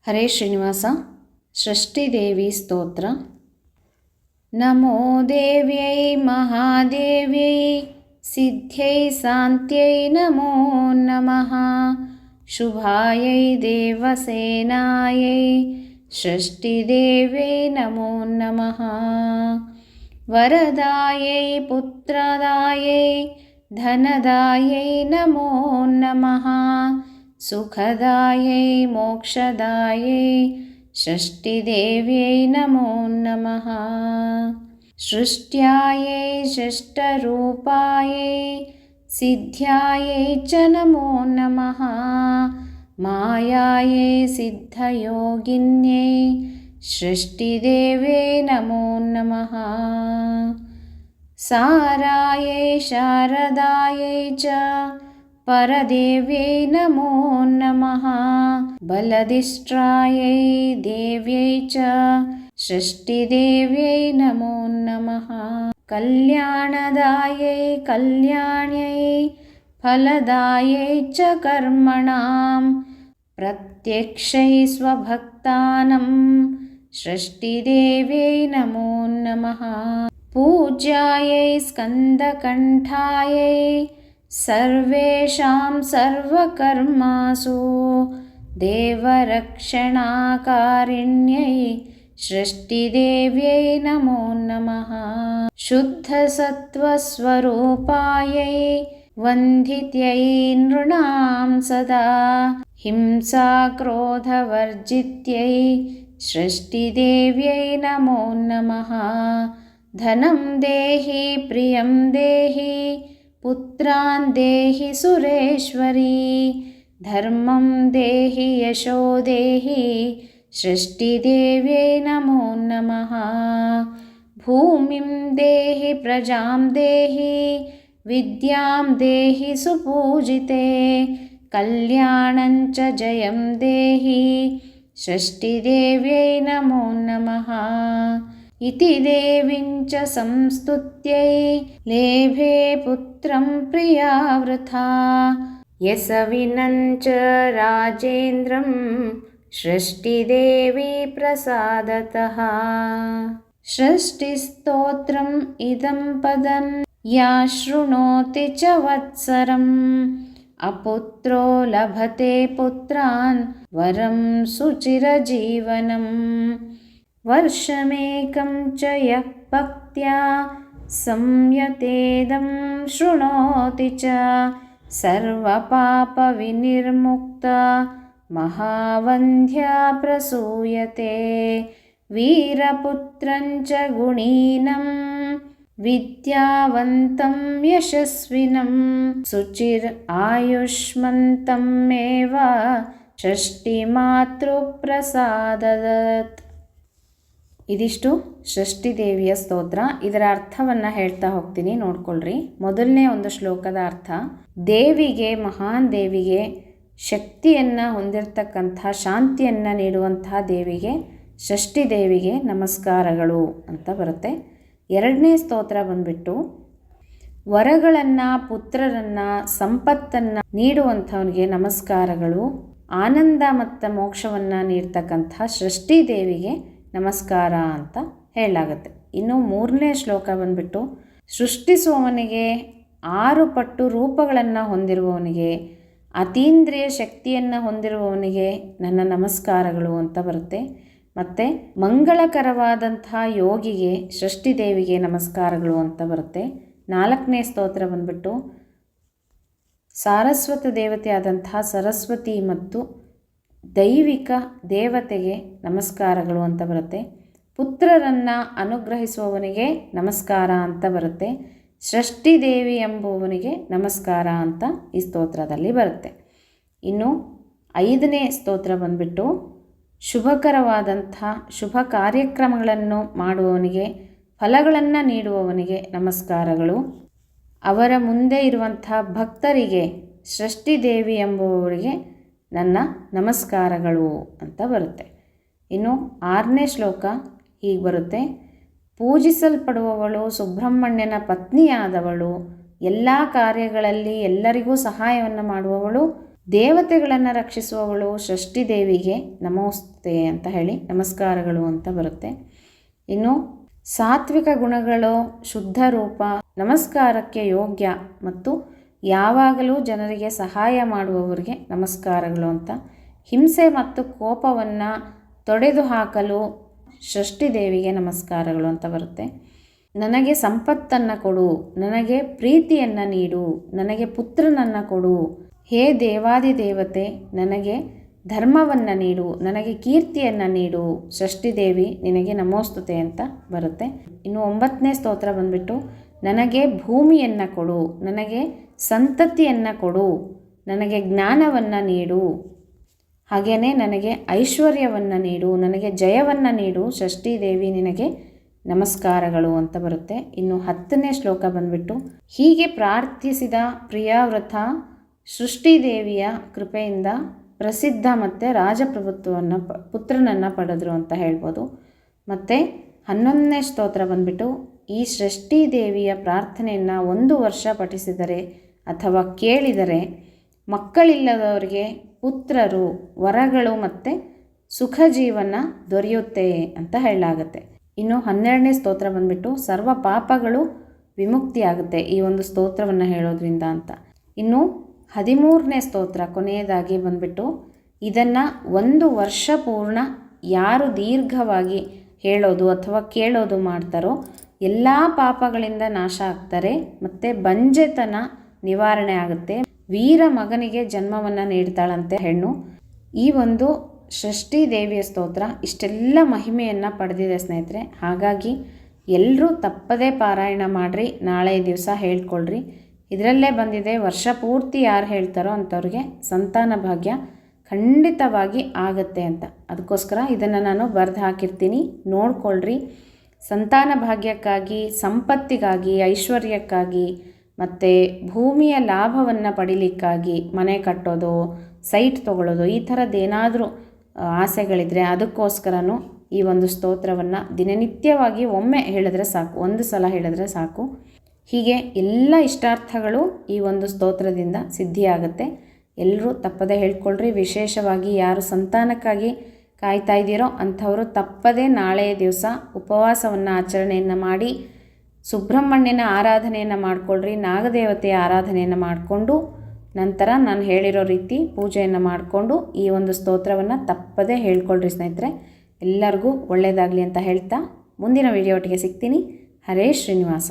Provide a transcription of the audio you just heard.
ಹರೇ ಶ್ರೀನಿವಾಸ. ಷಷ್ಠಿದೇವಿ ಸ್ತೋತ್ರ. ನಮೋ ದೇವ್ಯೈ ಮಹಾದೇವ್ಯೈ ಸಿದ್ಧ್ಯೈ ಸಾಂತ್ಯೈ ನಮೋ ನಮಃ. ಶುಭಾಯೈ ದೇವಸೇನಾಯೈ ಷಷ್ಠಿದೇವ್ಯೈ ನಮೋ ನಮಃ. ವರದಾಯೈ ಪುತ್ರದಾಯೈ ಧನದಾಯೈ ನಮೋ ನಮಃ. ಸುಖದಾಯೈ ಮೋಕ್ಷದಾಯೈ ಷಷ್ಠಿದೇವ್ಯೈ ನಮೋ ನಮಃ. ಸೃಷ್ಟ್ಯಾಯೈ ಷಷ್ಠರೂಪಾಯೈ ಸಿದ್ಧ್ಯಾಯೈ ಚ ನಮೋ ನಮಃ. ಮಾಯಾಯೈ ಸಿದ್ಧಯೋಗಿನ್ಯೈ ಷಷ್ಠಿದೇವ್ಯೈ ನಮೋ ನಮಃ. ಸಾರಾಯೈ ಶಾರದಾಯೈ ಚ ಪರದೇವ್ಯೈ ನಮೋ ನಮಃ. ಬಲದಿಷ್ಟ್ರಾಯೈ ದೇವ್ಯೈ ಚ ಷಷ್ಠಿದೇವ್ಯೈ ನಮೋ ನಮಃ. ಕಲ್ಯಾಣದಾಯೈ ಕಲ್ಯಾಣ್ಯೈ ಫಲದಾಯೈ ಚ ಕರ್ಮಣಾಂ ಪ್ರತ್ಯಕ್ಷೈ ಸ್ವಭಕ್ತಾನಾಂ ಷಷ್ಠಿದೇವ್ಯೈ ನಮೋ ನಮಃ. ಪೂಜ್ಯಾಯೈ ಸ್ಕಂದಕಂಠಾಯೈ ಸರ್ವೇಷಾಂ ಸರ್ವಕರ್ಮಾಸು ದೇವರಕ್ಷಣಾಕಾರಿಣ್ಯೈ ಷಷ್ಠಿದೇವ್ಯೈ ನಮೋ ನಮಃ. ಶುದ್ಧಸತ್ವಸ್ವರೂಪಾಯೈ ವಂದಿತ್ಯೈ ನೃಣಾಂ ಸದಾ ಹಿಂಸಾಕ್ರೋಧವರ್ಜಿತ್ಯೈ ಷಷ್ಠಿದೇವ್ಯೈ ನಮೋ ನಮಃ. ಧನಂ ದೇಹಿ ಪ್ರಿಯಂ ದೇಹಿ ಪುತ್ರಾನ್ ದೇಹಿ ಸುರೇಶ್ವರಿ. ಧರ್ಮಂ ದೇಹಿ ಯಶೋ ದೇಹಿ ಷಷ್ಠಿದೇವ್ಯೈ ನಮೋ ನಮಃ. ಭೂಮಿಂ ದೇಹಿ ಪ್ರಜಾಂ ದೇಹಿ ವಿದ್ಯಾಂ ದೇಹಿ ಸುಪೂಜಿತೆ. ಕಲ್ಯಾಣಂ ಚ ಜಯಂ ದೇಹಿ ಷಷ್ಠಿದೇವ್ಯೈ ನಮೋ ನಮಃ. ಇತಿ ದೇವಿಂ ಚ ಸಂಸ್ತುತ್ಯೈ ಲೇಭೆ ಪುತ್ರಂ ಪ್ರಿಯಾವೃಥಾ. ಯಸವಿನಂ ಚ ರಾಜೇಂದ್ರಂ ಷಷ್ಠಿದೇವಿ ಪ್ರಸಾದತಃ. ಷಷ್ಠಿಸ್ತೋತ್ರಂ ಇದಂ ಪದಂ ಯಾ ಶೃಣೋತಿ ಚ ವತ್ಸರಂ. ಅಪುತ್ರೋ ಲಭತೆ ಪುತ್ರಾನ್ ವರಂ ಸುಚಿರಜೀವನಂ. ವರ್ಷಮೇಕಂ ಚ ಯಃ ಭಕ್ತ್ಯಾ ಸಂಯತೇದಂ ಶೃಣೋತಿ ಚ ಸರ್ವಪಾಪವಿನಿರ್ಮುಕ್ತ ಮಹಾವಂದ್ಯಾ ಪ್ರಸೂಯತೆ. ವೀರಪುತ್ರಂ ಚ ಗುಣೀನಂ ವಿದ್ಯಾವಂತಂ ಯಶಸ್ವಿನಂ ಸುಚಿರ್ ಆಯುಷ್ಮಂತಂ ಏವ ಷಷ್ಠಿಮಾತೃಪ್ರಸಾದದತ್. ಇದಿಷ್ಟು ಷಷ್ಠಿದೇವಿಯ ಸ್ತೋತ್ರ. ಇದರ ಅರ್ಥವನ್ನು ಹೇಳ್ತಾ ಹೋಗ್ತೀನಿ, ನೋಡ್ಕೊಳ್ರಿ. ಮೊದಲನೇ ಒಂದು ಶ್ಲೋಕದ ಅರ್ಥ: ದೇವಿಗೆ, ಮಹಾನ್ ದೇವಿಗೆ, ಶಕ್ತಿಯನ್ನು ಹೊಂದಿರತಕ್ಕಂಥ, ಶಾಂತಿಯನ್ನು ನೀಡುವಂತಹ ದೇವಿಗೆ, ಷಷ್ಠಿದೇವಿಗೆ ನಮಸ್ಕಾರಗಳು ಅಂತ ಬರುತ್ತೆ. ಎರಡನೇ ಸ್ತೋತ್ರ ಬಂದ್ಬಿಟ್ಟು ವರಗಳನ್ನು, ಪುತ್ರರನ್ನು, ಸಂಪತ್ತನ್ನು ನೀಡುವಂಥವನಿಗೆ ನಮಸ್ಕಾರಗಳು. ಆನಂದ ಮತ್ತು ಮೋಕ್ಷವನ್ನು ನೀಡ್ತಕ್ಕಂಥ ಷಷ್ಠಿದೇವಿಗೆ ನಮಸ್ಕಾರ ಅಂತ ಹೇಳಲಾಗುತ್ತೆ. ಇನ್ನು ಮೂರನೇ ಶ್ಲೋಕ ಬಂದ್ಬಿಟ್ಟು ಸೃಷ್ಟಿಸುವವನಿಗೆ, 6 ಪಟ್ಟು ರೂಪಗಳನ್ನು ಹೊಂದಿರುವವನಿಗೆ, ಅತೀಂದ್ರಿಯ ಶಕ್ತಿಯನ್ನು ಹೊಂದಿರುವವನಿಗೆ ನನ್ನ ನಮಸ್ಕಾರಗಳು ಅಂತ ಬರುತ್ತೆ. ಮತ್ತು ಮಂಗಳಕರವಾದಂತಹ ಯೋಗಿಗೆ, ಷಷ್ಠಿದೇವಿಗೆ ನಮಸ್ಕಾರಗಳು ಅಂತ ಬರುತ್ತೆ. ನಾಲ್ಕನೇ ಸ್ತೋತ್ರ ಬಂದ್ಬಿಟ್ಟು ಸಾರಸ್ವತ ದೇವತೆಯಾದಂತಹ ಸರಸ್ವತಿ ಮತ್ತು ದೈವಿಕ ದೇವತೆಗೆ ನಮಸ್ಕಾರಗಳು ಅಂತ ಬರುತ್ತೆ. ಪುತ್ರರನ್ನು ಅನುಗ್ರಹಿಸುವವನಿಗೆ ನಮಸ್ಕಾರ ಅಂತ ಬರುತ್ತೆ. ಷಷ್ಠಿದೇವಿ ಎಂಬುವವನಿಗೆ ನಮಸ್ಕಾರ ಅಂತ ಈ ಸ್ತೋತ್ರದಲ್ಲಿ ಬರುತ್ತೆ. ಇನ್ನು 5ನೇ ಸ್ತೋತ್ರ ಬಂದ್ಬಿಟ್ಟು ಶುಭಕರವಾದಂಥ ಶುಭ ಕಾರ್ಯಕ್ರಮಗಳನ್ನು ಮಾಡುವವನಿಗೆ, ಫಲಗಳನ್ನು ನೀಡುವವನಿಗೆ ನಮಸ್ಕಾರಗಳು. ಅವರ ಮುಂದೆ ಇರುವಂಥ ಭಕ್ತರಿಗೆ, ಷಷ್ಠಿದೇವಿ ಎಂಬುವವರಿಗೆ ನನ್ನ ನಮಸ್ಕಾರಗಳು ಅಂತ ಬರುತ್ತೆ. ಇನ್ನು 6ನೇ ಶ್ಲೋಕ ಹೀಗೆ ಬರುತ್ತೆ: ಪೂಜಿಸಲ್ಪಡುವವಳು, ಸುಬ್ರಹ್ಮಣ್ಯನ ಪತ್ನಿಯಾದವಳು, ಎಲ್ಲ ಕಾರ್ಯಗಳಲ್ಲಿ ಎಲ್ಲರಿಗೂ ಸಹಾಯವನ್ನು ಮಾಡುವವಳು, ದೇವತೆಗಳನ್ನು ರಕ್ಷಿಸುವವಳು ಷಷ್ಠಿ ದೇವಿಗೆ ನಮೋಸ್ತುತೆ ಅಂತ ಹೇಳಿ ನಮಸ್ಕಾರಗಳು ಅಂತ ಬರುತ್ತೆ. ಇನ್ನು ಸಾತ್ವಿಕ ಗುಣಗಳು, ಶುದ್ಧ ರೂಪ, ನಮಸ್ಕಾರಕ್ಕೆ ಯೋಗ್ಯ ಮತ್ತು ಯಾವಾಗಲೂ ಜನರಿಗೆ ಸಹಾಯ ಮಾಡುವವರಿಗೆ ನಮಸ್ಕಾರಗಳು ಅಂತ. ಹಿಂಸೆ ಮತ್ತು ಕೋಪವನ್ನು ತೊಡೆದು ಹಾಕಲು ಷಷ್ಠಿ ದೇವಿಗೆ ನಮಸ್ಕಾರಗಳು ಅಂತ ಬರುತ್ತೆ. ನನಗೆ ಸಂಪತ್ತನ್ನು ಕೊಡು, ನನಗೆ ಪ್ರೀತಿಯನ್ನು ನೀಡು, ನನಗೆ ಪುತ್ರನನ್ನು ಕೊಡು, ಹೇ ದೇವಾದಿ ದೇವತೆ ನನಗೆ ಧರ್ಮವನ್ನು ನೀಡು, ನನಗೆ ಕೀರ್ತಿಯನ್ನು ನೀಡು, ಷಷ್ಠಿ ದೇವಿ ನಿನಗೆ ನಮೋಸ್ತುತೆ ಅಂತ ಬರುತ್ತೆ. ಇನ್ನು 9ನೇ ಸ್ತೋತ್ರ ಬಂದ್ಬಿಟ್ಟು ನನಗೆ ಭೂಮಿಯನ್ನು ಕೊಡು, ನನಗೆ ಸಂತತಿಯನ್ನು ಕೊಡು, ನನಗೆ ಜ್ಞಾನವನ್ನು ನೀಡು, ಹಾಗೆಯೇ ನನಗೆ ಐಶ್ವರ್ಯವನ್ನು ನೀಡು, ನನಗೆ ಜಯವನ್ನು ನೀಡು, ಷಷ್ಠಿ ದೇವಿ ನಿನಗೆ ನಮಸ್ಕಾರಗಳು ಅಂತ ಬರುತ್ತೆ. ಇನ್ನು 10ನೇ ಶ್ಲೋಕ ಬಂದ್ಬಿಟ್ಟು ಹೀಗೆ ಪ್ರಾರ್ಥಿಸಿದ ಪ್ರಿಯಾವ್ರತ ಸೃಷ್ಟಿದೇವಿಯ ಕೃಪೆಯಿಂದ ಪ್ರಸಿದ್ಧ ಮತ್ತು ರಾಜಪ್ರಭುತ್ವವನ್ನು ಪುತ್ರನನ್ನು ಪಡೆದರು ಅಂತ ಹೇಳ್ಬೋದು. ಮತ್ತು 11ನೇ ಸ್ತೋತ್ರ ಬಂದ್ಬಿಟ್ಟು ಈ ಷಷ್ಠಿದೇವಿಯ ಪ್ರಾರ್ಥನೆಯನ್ನು 1 ವರ್ಷ ಪಠಿಸಿದರೆ ಅಥವಾ ಕೇಳಿದರೆ ಮಕ್ಕಳಿಲ್ಲದವರಿಗೆ ಪುತ್ರರು, ವರಗಳು ಮತ್ತು ಸುಖ ಜೀವನ ದೊರೆಯುತ್ತೆ ಅಂತ ಹೇಳಲಾಗುತ್ತೆ. ಇನ್ನು 12ನೇ ಸ್ತೋತ್ರ ಬಂದ್ಬಿಟ್ಟು ಸರ್ವ ಪಾಪಗಳು ವಿಮುಕ್ತಿಯಾಗುತ್ತೆ ಈ ಒಂದು ಸ್ತೋತ್ರವನ್ನು ಹೇಳೋದ್ರಿಂದ ಅಂತ. ಇನ್ನು 13ನೇ ಸ್ತೋತ್ರ ಕೊನೆಯದಾಗಿ ಬಂದ್ಬಿಟ್ಟು ಇದನ್ನು 1 ವರ್ಷ ಪೂರ್ಣ ಯಾರು ದೀರ್ಘವಾಗಿ ಹೇಳೋದು ಅಥವಾ ಕೇಳೋದು ಮಾಡ್ತಾರೋ ಎಲ್ಲ ಪಾಪಗಳಿಂದ ನಾಶ ಆಗ್ತಾರೆ ಮತ್ತು ಬಂಜೆತನ ನಿವಾರಣೆ ಆಗುತ್ತೆ. ವೀರ ಮಗನಿಗೆ ಜನ್ಮವನ್ನು ನೀಡ್ತಾಳಂತೆ ಹೆಣ್ಣು. ಈ ಒಂದು ಷಷ್ಠಿ ದೇವಿಯ ಸ್ತೋತ್ರ ಇಷ್ಟೆಲ್ಲ ಮಹಿಮೆಯನ್ನು ಪಡೆದಿದೆ ಸ್ನೇಹಿತರೆ. ಹಾಗಾಗಿ ಎಲ್ಲರೂ ತಪ್ಪದೇ ಪಾರಾಯಣ ಮಾಡಿರಿ, ನಾಳೆ ದಿವಸ ಹೇಳ್ಕೊಳ್ರಿ. ಇದರಲ್ಲೇ ಬಂದಿದೆ ವರ್ಷ ಪೂರ್ತಿ ಯಾರು ಹೇಳ್ತಾರೋ ಅಂಥವ್ರಿಗೆ ಸಂತಾನ ಭಾಗ್ಯ ಖಂಡಿತವಾಗಿ ಆಗುತ್ತೆ ಅಂತ. ಅದಕ್ಕೋಸ್ಕರ ಇದನ್ನು ನಾನು ಬರೆದು ಹಾಕಿರ್ತೀನಿ, ನೋಡ್ಕೊಳ್ರಿ. ಸಂತಾನ ಭಾಗ್ಯಕ್ಕಾಗಿ, ಸಂಪತ್ತಿಗಾಗಿ, ಐಶ್ವರ್ಯಕ್ಕಾಗಿ ಮತ್ತು ಭೂಮಿಯ ಲಾಭವನ್ನು ಪಡಿಲಿಕ್ಕಾಗಿ ಮನೆ ಕಟ್ಟೋದು, ಸೈಟ್ ತೊಗೊಳ್ಳೋದು, ಈ ಥರದ್ದೇನಾದರೂ ಆಸೆಗಳಿದ್ರೆ ಅದಕ್ಕೋಸ್ಕರನೂ ಈ ಒಂದು ಸ್ತೋತ್ರವನ್ನು ದಿನನಿತ್ಯವಾಗಿ ಒಮ್ಮೆ ಹೇಳಿದ್ರೆ ಸಾಕು, 1 ಸಲ ಹೇಳಿದ್ರೆ ಸಾಕು. ಹೀಗೆ ಎಲ್ಲ ಇಷ್ಟಾರ್ಥಗಳು ಈ ಒಂದು ಸ್ತೋತ್ರದಿಂದ ಸಿದ್ಧಿಯಾಗುತ್ತೆ. ಎಲ್ಲರೂ ತಪ್ಪದೇ ಹೇಳ್ಕೊಳ್ರಿ. ವಿಶೇಷವಾಗಿ ಯಾರು ಸಂತಾನಕ್ಕಾಗಿ ಕಾಯ್ತಾ ಇದ್ದೀರೋ ಅಂಥವರು ತಪ್ಪದೇ ನಾಳೆಯ ದಿವಸ ಉಪವಾಸವನ್ನು ಆಚರಣೆಯನ್ನು ಮಾಡಿ ಸುಬ್ರಹ್ಮಣ್ಯನ ಆರಾಧನೆಯನ್ನು ಮಾಡಿಕೊಳ್ಳ್ರಿ. ನಾಗದೇವತೆಯ ಆರಾಧನೆಯನ್ನು ಮಾಡಿಕೊಂಡು ನಂತರ ನಾನು ಹೇಳಿರೋ ರೀತಿ ಪೂಜೆಯನ್ನು ಮಾಡಿಕೊಂಡು ಈ ಒಂದು ಸ್ತೋತ್ರವನ್ನು ತಪ್ಪದೇ ಹೇಳ್ಕೊಳ್ರಿ ಸ್ನೇಹಿತರೆ. ಎಲ್ಲರಿಗೂ ಒಳ್ಳೆಯದಾಗಲಿ ಅಂತ ಹೇಳ್ತಾ ಮುಂದಿನ ವಿಡಿಯೋ ಒಟ್ಟಿಗೆ ಸಿಗ್ತೀನಿ. ಹರೇ ಶ್ರೀನಿವಾಸ.